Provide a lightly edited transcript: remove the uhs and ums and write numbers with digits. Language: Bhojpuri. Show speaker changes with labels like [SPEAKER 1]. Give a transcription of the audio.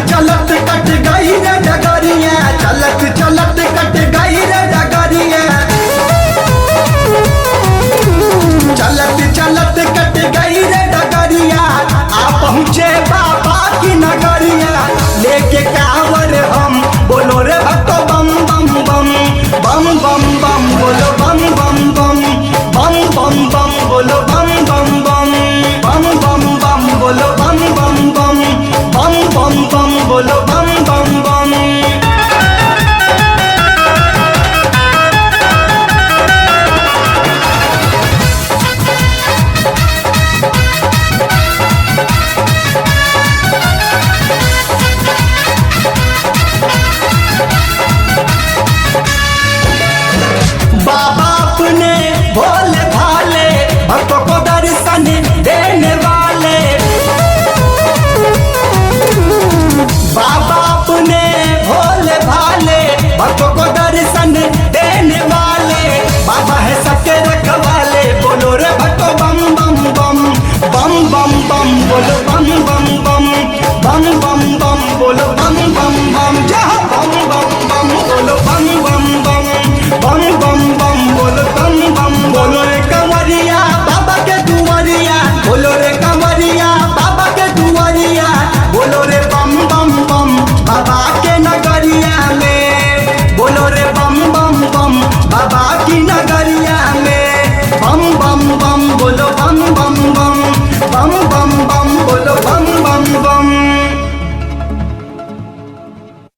[SPEAKER 1] चलत कट गई रे डगरिया, चलत चलत कट गई रे डगरिया, चलत चलत कट गई रे डगरिया। आ पहुँचे बाबा की नगरिया, लेके कांवर हम बोलो रे भक्तो बम बम बम बम बम बम बोलो बम बम बम बम बम बम बोलो बम बम बम बम बम बम बोलो बम बम बम बम बम बम बोलो बम बम बम। बाबा अपने भोले भाले भक्तों को दर्शन देने वाले, बाबा अपने भोले भाले भक्तों को दर्शन देने वाले। बाबा है सबके रखवाले, बोलो रे भक्तों बम बम बम बम बम बम बोलो बम बम बम बम बम बम बोलो बम बम बम। जय